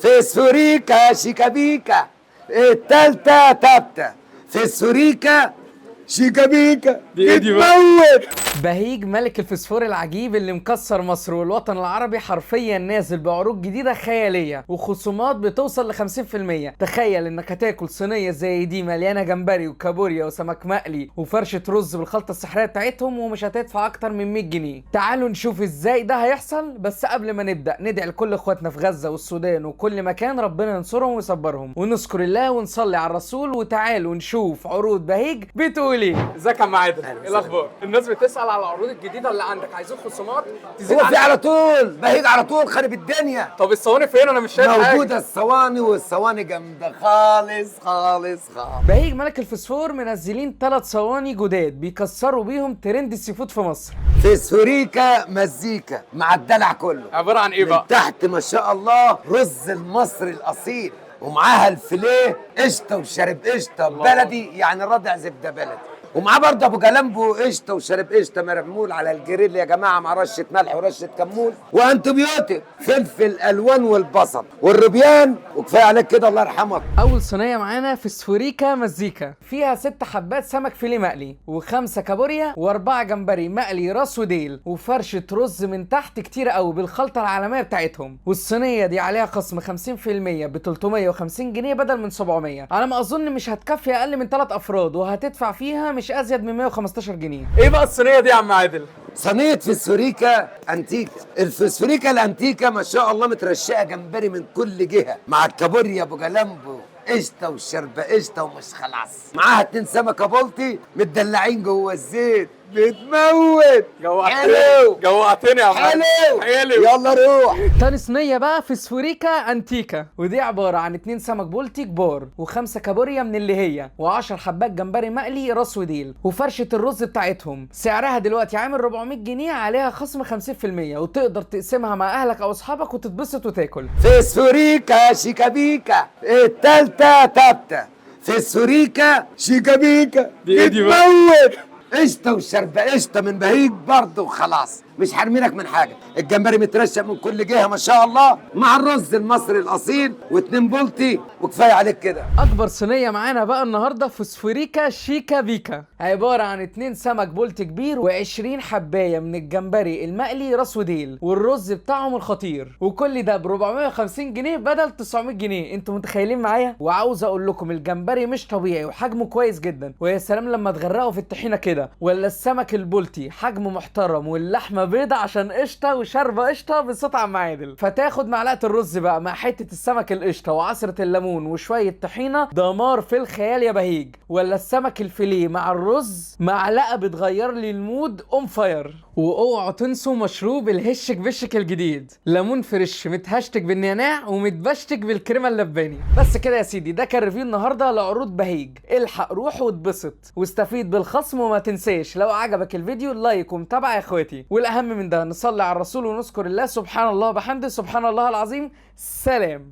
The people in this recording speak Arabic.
في سوريكا شيكابيكا، التالتة تابتة في سوريكا شيكابيكا دي بقى؟ بتموت. بهيج ملك الفسفور العجيب اللي مكسر مصر والوطن العربي حرفيا نازل بعروض جديدة خيالية وخصومات بتوصل ل 50%. تخيل انك هتاكل صينية زي دي مليانة جمبري وكابوريا وسمك مقلي وفرشة رز بالخلطة السحرية بتاعتهم ومش هتدفع اكتر من 100 جنيه. تعالوا نشوف ازاي ده هيحصل، بس قبل ما نبدأ ندعي لكل اخواتنا في غزة والسودان وكل مكان ربنا ينصرهم ويصبرهم، ونذكر الله ونصلي على الرسول. وتعالوا نشوف عروض بهيج بتقول ايه. ازيك يا عم عادل؟ ايه الاخبار؟ الناس بتسال على العروض الجديده اللي عندك، عايزين خصومات تزيد هو في عن... على طول بهيج على طول خارب الدنيا. طب الصواني فين؟ انا مش شايف حاجه. موجودة الصواني، والصواني جامدة خالص خالص خالص. بهيج ملك الفسفور منزلين 3 صواني جداد بيكسروا بيهم ترند السي فود في مصر. في سوريكا مزيكا مع الدلع كله. عباره عن ايه من بقى؟ تحت ما شاء الله رز المصري الاصيل، ومعاها الفيليه قشطه وشارب قشطه بلدي، يعني رضع زبده بلدي، ومعاه برضه ابو جلامبو قشطه وشارب قشطه مرمول على الجريل يا جماعه، مع رشه ملح ورشه كمون وانتبيوتيك فلفل الوان والبصل والربيان، وكفايه عليك كده الله يرحمك. اول صينيه معانا فسفوريكا مزيكا، فيها 6 حبات سمك فيليه مقلي و5 كابوريا و4 جمبري مقلي راس وديل وفرشه رز من تحت كتير قوي بالخلطه العالميه بتاعتهم. والصينيه دي عليها خصم 50% ب 350 جنيه بدل من 700. على ما اظن مش هتكفي اقل من 3 افراد، وهتدفع فيها مش ازيد من 115 جنيه. ايه بقى الصينيه دي يا عم عادل؟ صينيه فسفوريكا انتيكا. الفسفوريكا الانتيكا ما شاء الله مترشقه جمبري من كل جهه، مع الكابوريا ابو جلامبو قشطه والشربه قشطه ومش خلاص، معاها 2 سمكه بلطي متدلعين جوه الزيت بتموت. حلو جوعتني يا عم عادل. حلو يلا روح. تاني صينيه بقى فسفوريكا انتيكا، ودي عباره عن 2 سمك بولتي كبار و5 كابوريا من اللي هي و10 حبات جمبري مقلي راس وديل وفرشه الرز بتاعتهم. سعرها دلوقتي عامل 400 جنيه، عليها خصم 50%، وتقدر تقسمها مع اهلك او اصحابك وتتبسط وتاكل. فسفوريكا شيكابيكا، التالتة تابتة في سوريكا شيكابيكا دي بقى؟ بتموت. قشطة وشربة قشطة من بهيج برضه وخلاص، مش حارمينك من حاجة. الجمبري مترشق من كل جهة ما شاء الله، مع الرز المصري الأصيل و2 بولتي، وكفاية عليك كده. اكبر صينيه معانا بقى النهارده فسفوريكا شيكا بيكا، عباره عن 2 سمك بولت كبير و20 حبايه من الجمبري المقلي راس وديل والرز بتاعهم الخطير، وكل ده ب 450 جنيه بدل 900 جنيه. انتوا متخيلين معايا؟ وعاوز اقول لكم الجمبري مش طبيعي وحجمه كويس جدا، ويا سلام لما تغرقوا في الطحينه كده. ولا السمك البولتي حجمه محترم واللحمه بيضه عشان قشطه وشاربه قشطه بصوت عم عادل. فتاخد معلقه الرز بقى مع حته السمك القشطه وعصره الليمون وشويه طحينه، دمار في الخيال يا بهيج. ولا السمك الفيليه مع الرز، معلقه بتغير لي المود اون فاير. واوعوا تنسوا مشروب الهشك بشك الجديد، ليمون فريش متهشتك بالنعناع ومتبشتك بالكريمه اللباني. بس كده يا سيدي، ده كان ريفيو النهارده لعروض بهيج. الحق روح واتبسط واستفيد بالخصم، وما تنساش لو عجبك الفيديو لايك ومتابعه يا اخواتي. والاهم من ده نصلي على الرسول ونذكر الله. سبحان الله وبحمده، سبحان الله العظيم. سلام.